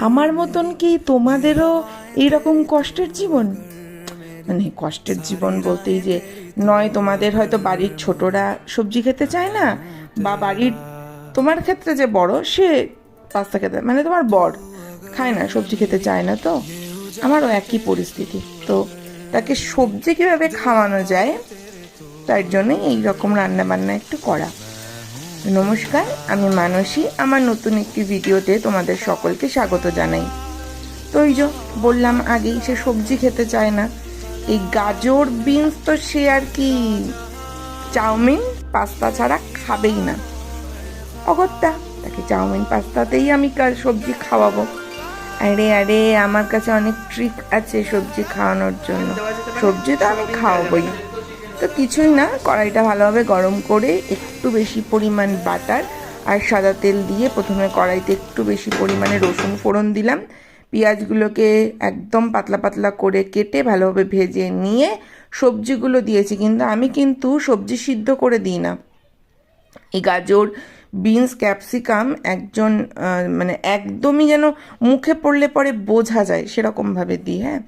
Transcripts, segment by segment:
আমার মতন কি তোমাদেরও এইরকম কষ্টের জীবন? মানে কষ্টের জীবন বলতেই যে নয়, তোমাদের হয়তো বাড়ির ছোটরা সবজি খেতে চায় না, বা বাড়ির তোমার ক্ষেত্রে যে বড় সে পাস্তা খেতে, মানে তোমার বর খায় না, সবজি খেতে চায় না, তো আমারও একই পরিস্থিতি। তো তাকে সবজি কীভাবে খাওয়ানো যায় তার জন্যই এইরকম রান্নাবান্না একটু করা। নমস্কার, আমি মানসী। আমার নতুন একটি ভিডিওতে তোমাদের সকলকে স্বাগত জানাই। তো এই যে বললাম আগেই, সে সবজি খেতে চায় না। এই গাজর বিনস তো সে আর কি চাউমিন পাস্তা ছাড়া খাবেই না। অগত্যা তাকে চাউমিন পাস্তাতেই আমি সবজি খাওয়াবো। আরে আরে, আমার কাছে অনেক ট্রিক আছে সবজি খাওয়ানোর জন্য। সবজি তো আমি খাওয়াবই। তো কিছুই না, কড়াইটা ভালোভাবে গরম করে একটু বেশি পরিমাণ বাটার আর সাদা তেল দিয়ে প্রথমে কড়াইতে একটু বেশি পরিমাণে রসুন ফোড়ন দিলাম। পেঁয়াজগুলোকে একদম পাতলা পাতলা করে কেটে ভালোভাবে ভেজে নিয়ে সবজিগুলো দিয়েছি। কিন্তু আমি সবজি সিদ্ধ করে দিই না। এই গাজর বিনস ক্যাপসিকাম মানে একদমই যেন মুখে পড়লে পরে বোঝা যায় সেরকমভাবে দিই। হ্যাঁ,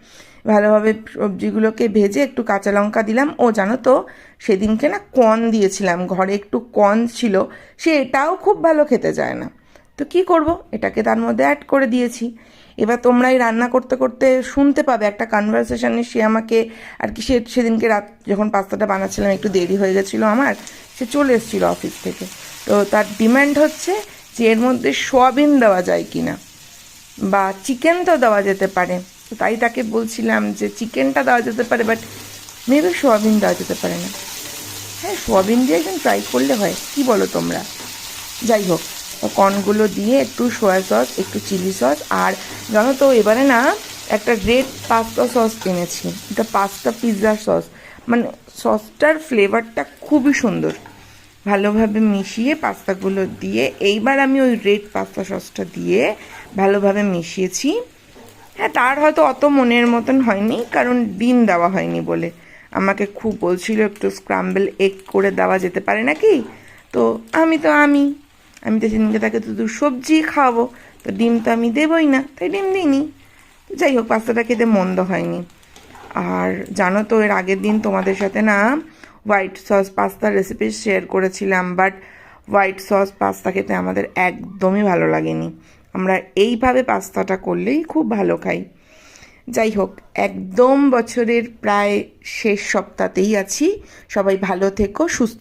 ভালোভাবে সবজিগুলোকে ভেজে একটু কাঁচা লঙ্কা দিলাম। ও জানো তো, সেদিনকে না কর্ন দিয়েছিলাম, ঘরে একটু কর্ন ছিল, সে এটাও খুব ভালো খেতে চায় না। তো কি করব, এটাকে তার মধ্যে অ্যাড করে দিয়েছি। এবার তোমরা এই রান্না করতে করতে শুনতে পাবে একটা কনভারসেশনে, সে আমাকে আর কি, সেদিনকে রাত যখন পাস্তাটা বানাচ্ছিলাম একটু দেরি হয়ে গেছিলো আমার, সে চলে এসেছিলো অফিস থেকে। তো তার ডিমান্ড হচ্ছে যে এর মধ্যে সোয়াবিন দেওয়া যায় কি না, বা চিকেন তো দেওয়া যেতে পারে। তো তাই তাকে বলছিলাম যে চিকেনটা দেওয়া যেতে পারে, বাট মেবি সোয়াবিন দেওয়া যেতে পারে না। হ্যাঁ, সোয়াবিন দিয়ে একদম ট্রাই করলে হয়, কি বলো তোমরা? যাই হোক, কর্নগুলো দিয়ে একটু সয়া সস, একটু চিলি সস, আর জানো তো এবারে না একটা রেড পাস্তা সস এনেছি। এটা পাস্তা পিৎজা সস, মানে সসটার ফ্লেভারটা খুবই সুন্দর। ভালোভাবে মিশিয়ে পাস্তাগুলো দিয়ে এইবার আমি ওই রেড পাস্তা সসটা দিয়ে ভালোভাবে মিশিয়েছি। হ্যাঁ, তার হয়তো অত মনের মতন হয়নি, কারণ ডিম দেওয়া হয়নি বলে আমাকে খুব বলছিল একটু স্ক্রাম্বল এগ করে দেওয়া যেতে পারে নাকি। তো আমি তো সেদিনকে তাকে তো সবজি খাওয়াবো, তো ডিম তো আমি দেবই না, তাই ডিম দিইনি। যাই হোক, পাস্তাটা খেতে মন্দ হয়নি। আর জানো তো, এর আগের দিন তোমাদের সাথে না হোয়াইট সস পাস্তার রেসিপি শেয়ার করেছিলাম, বাট হোয়াইট সস পাস্তা খেতে আমাদের একদমই ভালো লাগেনি। আমরা এইভাবে পাস্তাটা করলেই খুব ভালো খাই। যাই হোক, একদম বছরের প্রায় শেষ সপ্তাহতেই আছি। সবাই ভালো থেকো, সুস্থ